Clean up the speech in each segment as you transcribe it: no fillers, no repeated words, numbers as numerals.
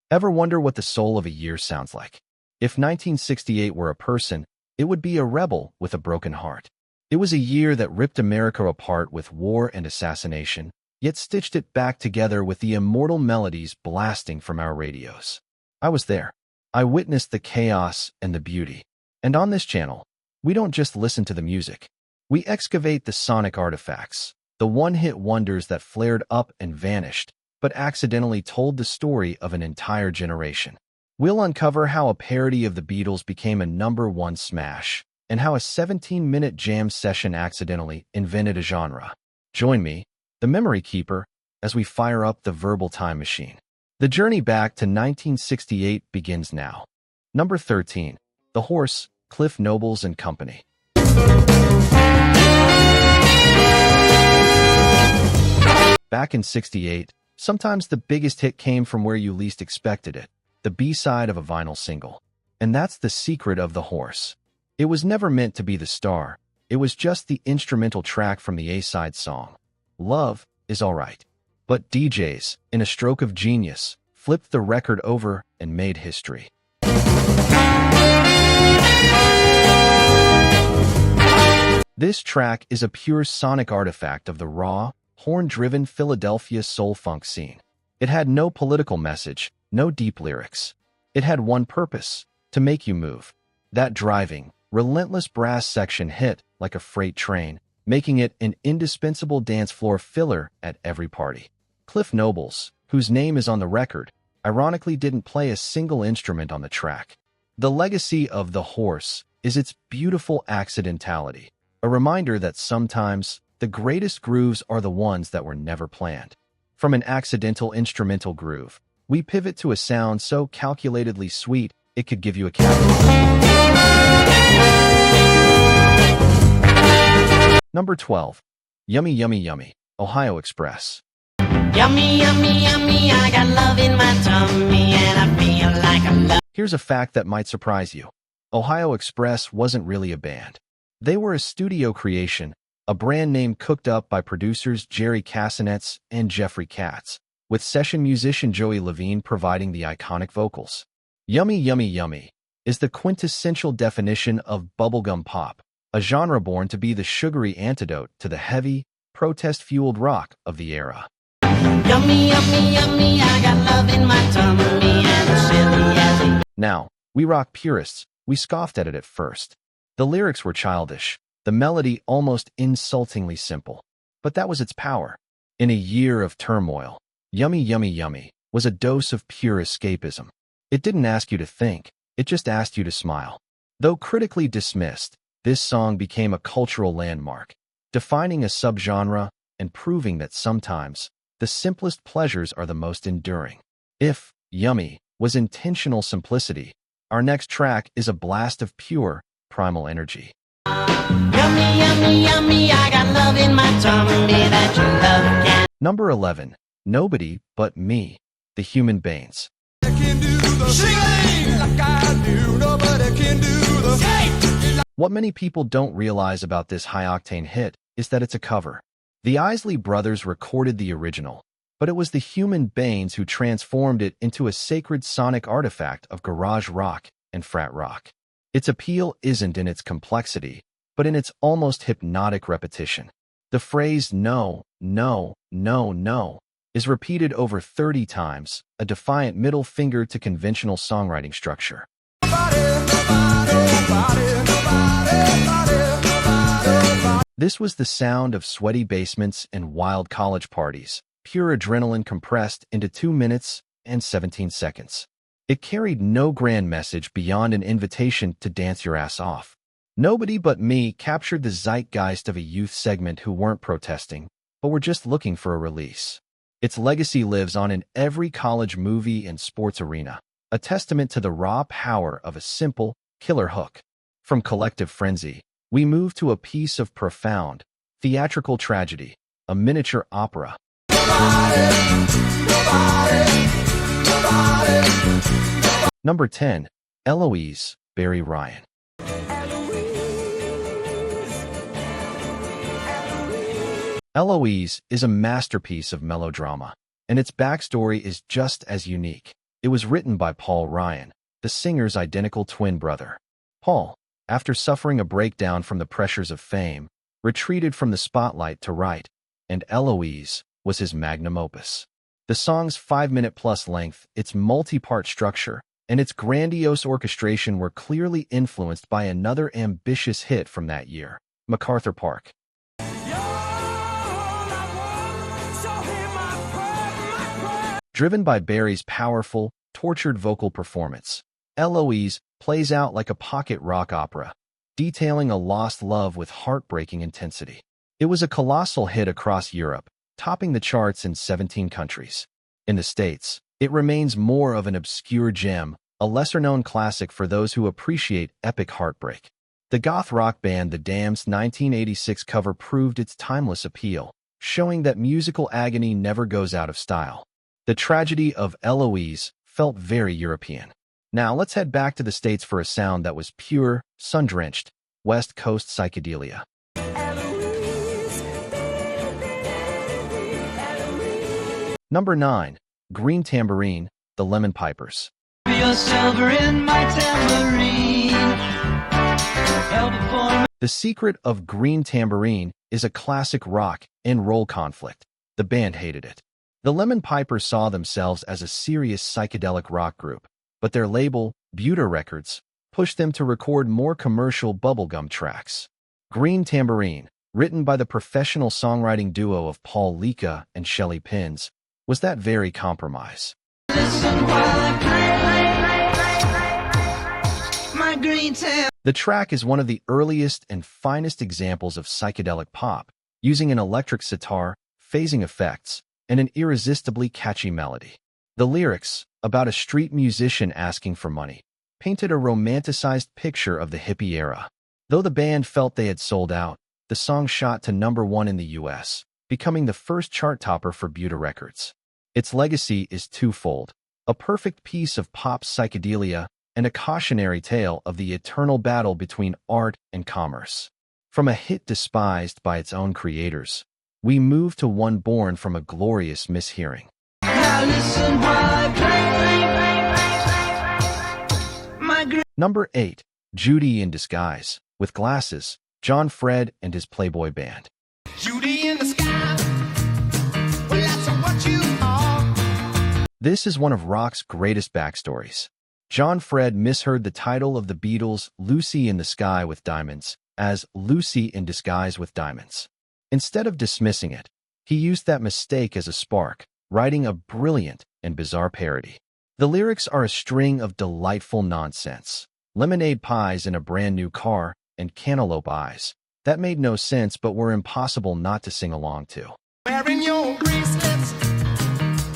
Ever wonder what the soul of a year sounds like? If 1968 were a person, it would be a rebel with a broken heart. It was a year that ripped America apart with war and assassination, yet stitched it back together with the immortal melodies blasting from our radios. I was there. I witnessed the chaos and the beauty. And on this channel, we don't just listen to the music. We excavate the sonic artifacts, the one-hit wonders that flared up and vanished, but accidentally told the story of an entire generation. We'll uncover how a parody of the Beatles became a #1 smash, and how a 17-minute jam session accidentally invented a genre. Join me, the Memory Keeper, as we fire up the verbal time machine. The journey back to 1968 begins now. Number 13. The Horse, Cliff Nobles and Company. Back in '68, sometimes the biggest hit came from where you least expected it, the B-side of a vinyl single. And that's the secret of The Horse. It was never meant to be the star. It was just the instrumental track from the A-side song. Love is Alright. But DJs, in a stroke of genius, flipped the record over and made history. This track is a pure sonic artifact of the raw, horn-driven Philadelphia soul-funk scene. It had no political message, no deep lyrics. It had one purpose: to make you move. That driving, relentless brass section hit like a freight train, making it an indispensable dance floor filler at every party. Cliff Nobles, whose name is on the record, ironically didn't play a single instrument on the track. The legacy of The Horse is its beautiful accidentality, a reminder that sometimes the greatest grooves are the ones that were never planned. From an accidental instrumental groove, we pivot to a sound so calculatedly sweet it could give you a cavity. Number 12. Yummy Yummy Yummy, Ohio Express. Yummy, yummy, yummy, I got love in my tummy and I feel like I'm love. Here's a fact that might surprise you. Ohio Express wasn't really a band. They were a studio creation, a brand name cooked up by producers Jerry Cassanetes and Jeffrey Katz, with session musician Joey Levine providing the iconic vocals. Yummy Yummy Yummy is the quintessential definition of bubblegum pop, a genre born to be the sugary antidote to the heavy, protest-fueled rock of the era. Yummy, yummy, yummy, I got love in my tummy and as silly as it. Now, we rock purists, we scoffed at it at first. The lyrics were childish, the melody almost insultingly simple. But that was its power. In a year of turmoil, Yummy Yummy Yummy was a dose of pure escapism. It didn't ask you to think, it just asked you to smile. Though critically dismissed, this song became a cultural landmark, defining a subgenre and proving that sometimes the simplest pleasures are the most enduring. If Yummy was intentional simplicity, our next track is a blast of pure, primal energy. Yummy, yummy, yummy, I got love in my tummy that your love can. Number 11. Nobody But Me, The Human Banes. What many people don't realize about this high-octane hit is that it's a cover. The Isley Brothers recorded the original, but it was the Human Banes who transformed it into a sacred sonic artifact of garage rock and frat rock. Its appeal isn't in its complexity, but in its almost hypnotic repetition. The phrase "no, no, no, no" is repeated over 30 times, a defiant middle finger to conventional songwriting structure. This was the sound of sweaty basements and wild college parties, pure adrenaline compressed into 2 minutes and 17 seconds. It carried no grand message beyond an invitation to dance your ass off. Nobody But Me captured the zeitgeist of a youth segment who weren't protesting, but were just looking for a release. Its legacy lives on in every college movie and sports arena, a testament to the raw power of a simple, killer hook. From collective frenzy, we move to a piece of profound, theatrical tragedy, a miniature opera. Number 10. Eloise, Barry Ryan. Eloise is a masterpiece of melodrama, and its backstory is just as unique. It was written by Paul Ryan, the singer's identical twin brother. Paul, after suffering a breakdown from the pressures of fame, retreated from the spotlight to write, and Eloise was his magnum opus. The song's 5-minute-plus length, its multi-part structure, and its grandiose orchestration were clearly influenced by another ambitious hit from that year, MacArthur Park. Driven by Barry's powerful, tortured vocal performance, Eloise plays out like a pocket rock opera, detailing a lost love with heartbreaking intensity. It was a colossal hit across Europe, topping the charts in 17 countries. In the States, it remains more of an obscure gem, a lesser-known classic for those who appreciate epic heartbreak. The goth rock band The Damned's 1986 cover proved its timeless appeal, showing that musical agony never goes out of style. The tragedy of Eloise felt very European. Now let's head back to the States for a sound that was pure, sun-drenched, West Coast psychedelia. Number 9. Green Tambourine, The Lemon Pipers. You're silver in my tambourine. The secret of Green Tambourine is a classic rock and roll conflict. The band hated it. The Lemon Pipers saw themselves as a serious psychedelic rock group, but their label, Buta Records, pushed them to record more commercial bubblegum tracks. Green Tambourine, written by the professional songwriting duo of Paul Lika and Shelley Pins, was that very compromise. Listen while I play my green tam. The track is one of the earliest and finest examples of psychedelic pop, using an electric sitar, phasing effects, and an irresistibly catchy melody. The lyrics, about a street musician asking for money, painted a romanticized picture of the hippie era. Though the band felt they had sold out, the song shot to number 1 in the US, becoming the first chart topper for Buta Records. Its legacy is twofold: a perfect piece of pop psychedelia and a cautionary tale of the eternal battle between art and commerce. From a hit despised by its own creators, we move to one born from a glorious mishearing. Now listen while I play my green. Number 8. Judy in Disguise, with Glasses, John Fred and his Playboy Band. Judy in the sky. Well, that's what you are. This is one of rock's greatest backstories. John Fred misheard the title of the Beatles' Lucy in the Sky with Diamonds as Lucy in Disguise with Diamonds. Instead of dismissing it, he used that mistake as a spark, writing a brilliant and bizarre parody. The lyrics are a string of delightful nonsense: lemonade pies in a brand new car and cantaloupe eyes that made no sense but were impossible not to sing along to. Wearing your bracelets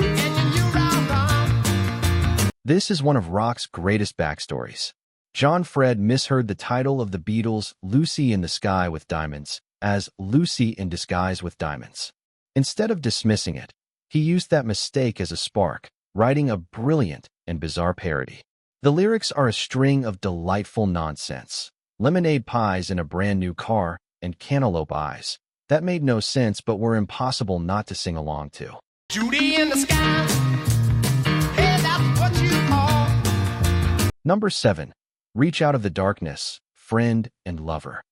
and your round. This is one of rock's greatest backstories. John Fred misheard the title of the Beatles' Lucy in the Sky with Diamonds as Lucy in Disguise with Diamonds. Instead of dismissing it, he used that mistake as a spark, writing a brilliant and bizarre parody. The lyrics are a string of delightful nonsense: lemonade pies in a brand new car and cantaloupe eyes that made no sense but were impossible not to sing along to. Judy in the sky. Hey, that's what you are. Number 7. Reach Out of the Darkness, Friend and Lover.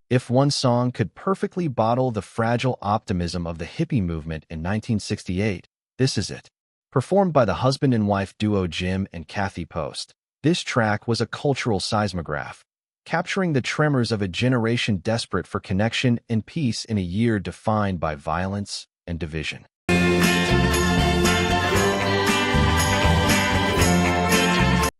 If one song could perfectly bottle the fragile optimism of the hippie movement in 1968, this is it. Performed by the husband and wife duo Jim and Kathy Post, this track was a cultural seismograph, capturing the tremors of a generation desperate for connection and peace in a year defined by violence and division.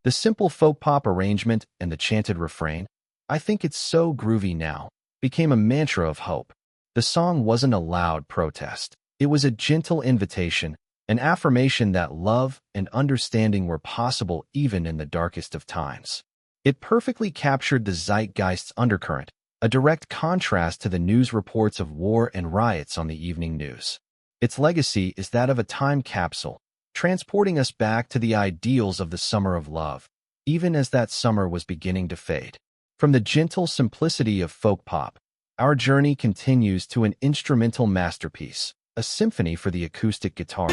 The simple folk pop arrangement and the chanted refrain, "I think it's so groovy now," became a mantra of hope. The song wasn't a loud protest. It was a gentle invitation, an affirmation that love and understanding were possible even in the darkest of times. It perfectly captured the zeitgeist's undercurrent, a direct contrast to the news reports of war and riots on the evening news. Its legacy is that of a time capsule, transporting us back to the ideals of the summer of love, even as that summer was beginning to fade. From the gentle simplicity of folk pop, our journey continues to an instrumental masterpiece, a symphony for the acoustic guitar.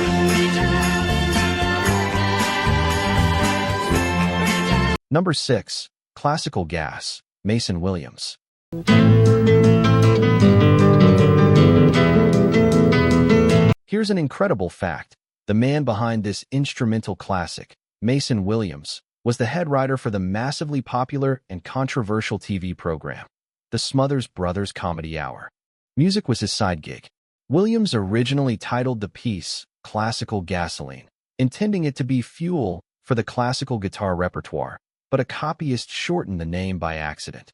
Number 6. Classical Gas, Mason Williams. Here's an incredible fact. The man behind this instrumental classic, Mason Williams, was the head writer for the massively popular and controversial TV program, The Smothers Brothers Comedy Hour. Music was his side gig. Williams originally titled the piece Classical Gasoline, intending it to be fuel for the classical guitar repertoire, but a copyist shortened the name by accident.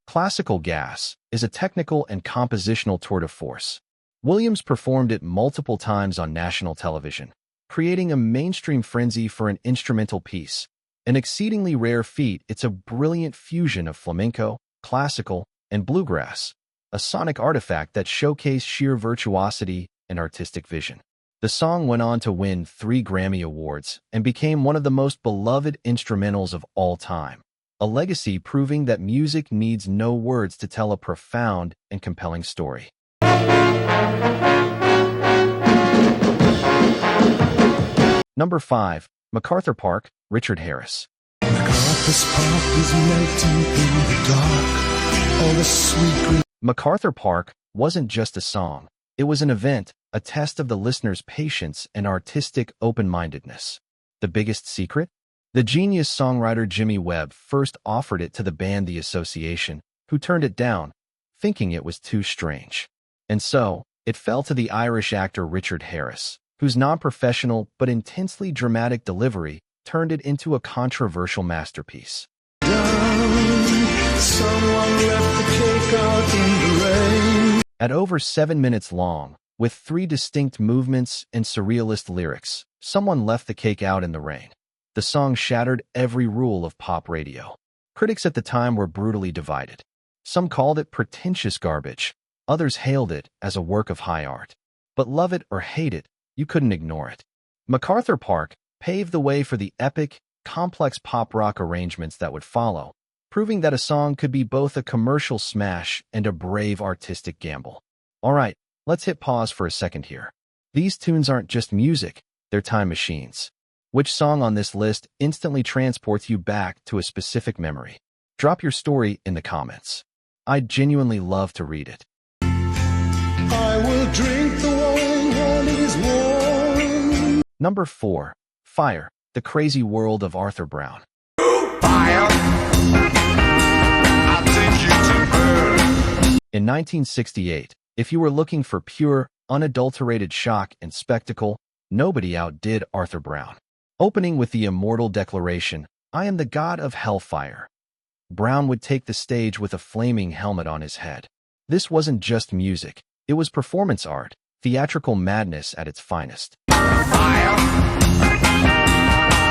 Classical Gas is a technical and compositional tour de force. Williams performed it multiple times on national television, creating a mainstream frenzy for an instrumental piece. An exceedingly rare feat, it's a brilliant fusion of flamenco, classical, and bluegrass, a sonic artifact that showcased sheer virtuosity and artistic vision. The song went on to win 3 Grammy Awards and became one of the most beloved instrumentals of all time, a legacy proving that music needs no words to tell a profound and compelling story. Number 5. MacArthur Park, Richard Harris. MacArthur Park wasn't just a song. It was an event, a test of the listener's patience and artistic open-mindedness. The biggest secret? The genius songwriter Jimmy Webb first offered it to the band The Association, who turned it down, thinking it was too strange. And so, it fell to the Irish actor Richard Harris, whose non-professional but intensely dramatic delivery turned it into a controversial masterpiece. At over 7 minutes long, with 3 distinct movements and surrealist lyrics, Someone Left the Cake Out in the Rain. The song shattered every rule of pop radio. Critics at the time were brutally divided. Some called it pretentious garbage. Others hailed it as a work of high art. But love it or hate it, you couldn't ignore it. MacArthur Park paved the way for the epic, complex pop rock arrangements that would follow, proving that a song could be both a commercial smash and a brave artistic gamble. Alright, let's hit pause for a second here. These tunes aren't just music, they're time machines. Which song on this list instantly transports you back to a specific memory? Drop your story in the comments. I'd genuinely love to read it. I will drink the wine while it is warm. Number 4. Fire, The Crazy World of Arthur Brown. Fire, I'll take you to burn. In 1968, if you were looking for pure, unadulterated shock and spectacle, nobody outdid Arthur Brown. Opening with the immortal declaration, "I am the god of hellfire," Brown would take the stage with a flaming helmet on his head. This wasn't just music, it was performance art, theatrical madness at its finest. Fire,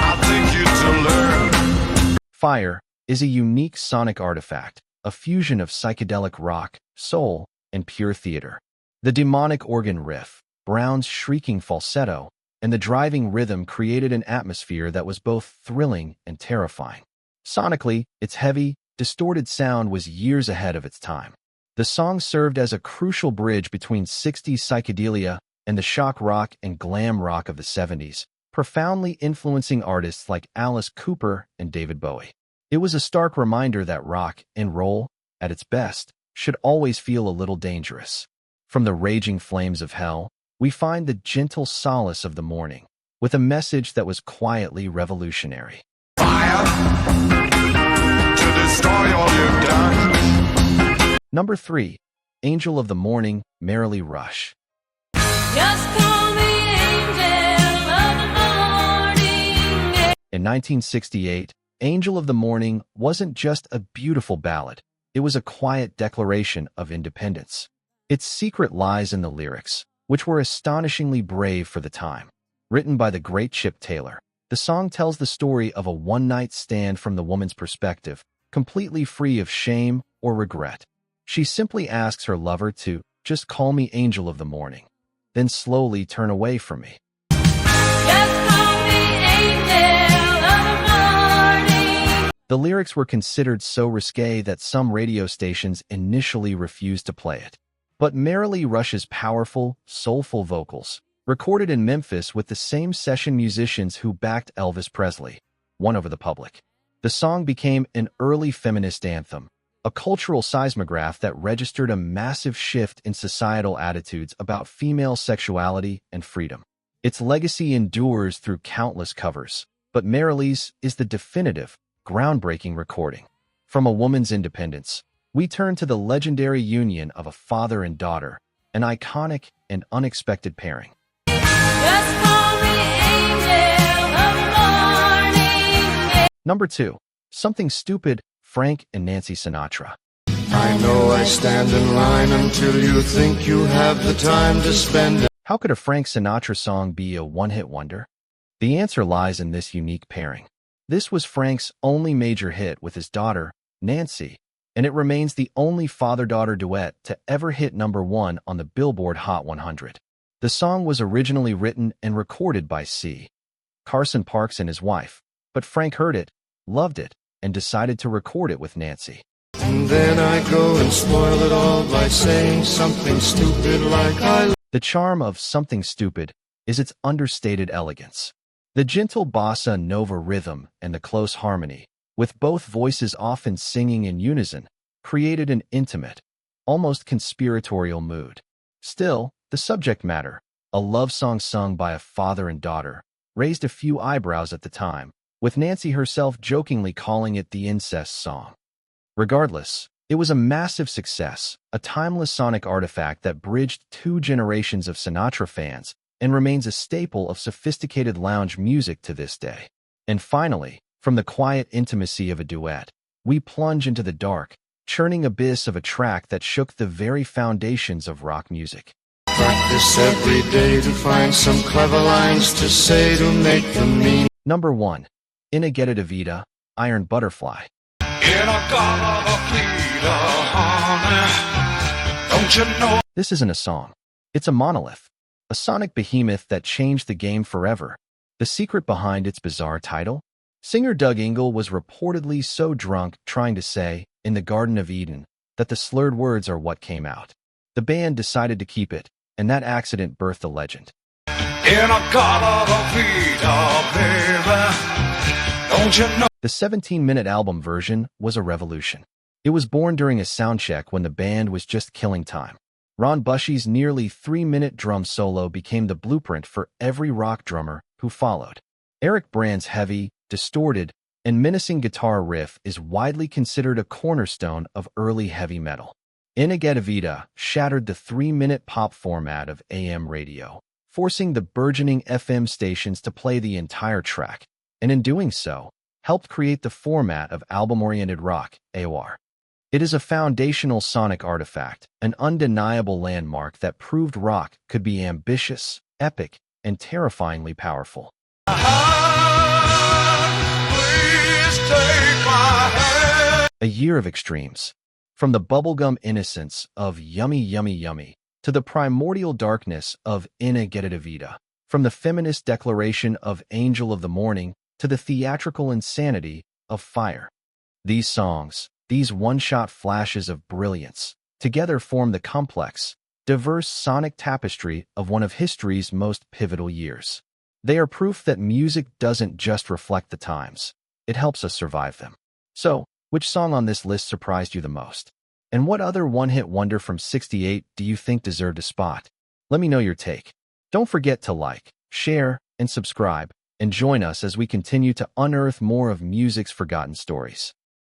I'll take you to learn. Fire is a unique sonic artifact, a fusion of psychedelic rock, soul, and pure theater. The demonic organ riff, Brown's shrieking falsetto, and the driving rhythm created an atmosphere that was both thrilling and terrifying. Sonically, its heavy, distorted sound was years ahead of its time. The song served as a crucial bridge between 60s psychedelia and the shock rock and glam rock of the 70s, profoundly influencing artists like Alice Cooper and David Bowie. It was a stark reminder that rock and roll, at its best, should always feel a little dangerous. From the raging flames of hell, we find the gentle solace of the morning, with a message that was quietly revolutionary. Fire, to destroy all you've done. Number 3. Angel of the Morning, Merrily Rush. Just call me Angel of the Morning. In 1968, Angel of the Morning wasn't just a beautiful ballad, it was a quiet declaration of independence. Its secret lies in the lyrics, which were astonishingly brave for the time. Written by the great Chip Taylor, the song tells the story of a one-night stand from the woman's perspective, completely free of shame or regret. She simply asks her lover to just call me Angel of the Morning, then slowly turn away from me. Just call me Angel of the Morning. The lyrics were considered so risque that some radio stations initially refused to play it. But Merrily Rush's powerful, soulful vocals, recorded in Memphis with the same session musicians who backed Elvis Presley, won over the public. The song became an early feminist anthem, a cultural seismograph that registered a massive shift in societal attitudes about female sexuality and freedom. Its legacy endures through countless covers, but Merrily's is the definitive, groundbreaking recording. From a woman's independence, we turn to the legendary union of a father and daughter, an iconic and unexpected pairing. Just call me angel of the morning. Number 2. Something Stupid, Frank and Nancy Sinatra. I know I stand in line until you think you have the time to spend it. How could a Frank Sinatra song be a one-hit wonder? The answer lies in this unique pairing. This was Frank's only major hit with his daughter, Nancy, and it remains the only father-daughter duet to ever hit #1 on the Billboard Hot 100. The song was originally written and recorded by C. Carson Parks and his wife, but Frank heard it, loved it, and decided to record it with Nancy. And then I go and spoil it all by saying something stupid like I... The charm of Something Stupid is its understated elegance. The gentle bossa nova rhythm and the close harmony, with both voices often singing in unison, created an intimate, almost conspiratorial mood. Still, the subject matter, a love song sung by a father and daughter, raised a few eyebrows at the time, with Nancy herself jokingly calling it the incest song. Regardless, it was a massive success, a timeless sonic artifact that bridged 2 generations of Sinatra fans and remains a staple of sophisticated lounge music to this day. And finally, from the quiet intimacy of a duet, we plunge into the dark, churning abyss of a track that shook the very foundations of rock music. Practice every day to find some clever lines to say to make them mean. Number 1. In-A-Get-It-A-Vida, Iron Butterfly. Don't you know? This isn't a song. It's a monolith, a sonic behemoth that changed the game forever. The secret behind its bizarre title? Singer Doug Ingle was reportedly so drunk trying to say, "In the Garden of Eden," that the slurred words are what came out. The band decided to keep it, and that accident birthed a legend. In a garden of Eden, baby. Don't you know? The 17-minute album version was a revolution. It was born during a soundcheck when the band was just killing time. Ron Bushy's nearly 3-minute drum solo became the blueprint for every rock drummer who followed. Eric Brand's heavy, distorted, and menacing guitar riff is widely considered a cornerstone of early heavy metal. In-A-Get-It-A-Vida shattered the 3-minute pop format of AM radio, forcing the burgeoning FM stations to play the entire track, and in doing so, helped create the format of album-oriented rock, AOR. It is a foundational sonic artifact, an undeniable landmark that proved rock could be ambitious, epic, and terrifyingly powerful. A year of extremes. From the bubblegum innocence of Yummy Yummy Yummy to the primordial darkness of In-A-Get-It-A-Vida. From the feminist declaration of Angel of the Morning to the theatrical insanity of Fire. These songs, these one-shot flashes of brilliance, together form the complex, diverse sonic tapestry of one of history's most pivotal years. They are proof that music doesn't just reflect the times, it helps us survive them. So, which song on this list surprised you the most? And what other one-hit wonder from '68 do you think deserved a spot? Let me know your take. Don't forget to like, share, and subscribe, and join us as we continue to unearth more of music's forgotten stories.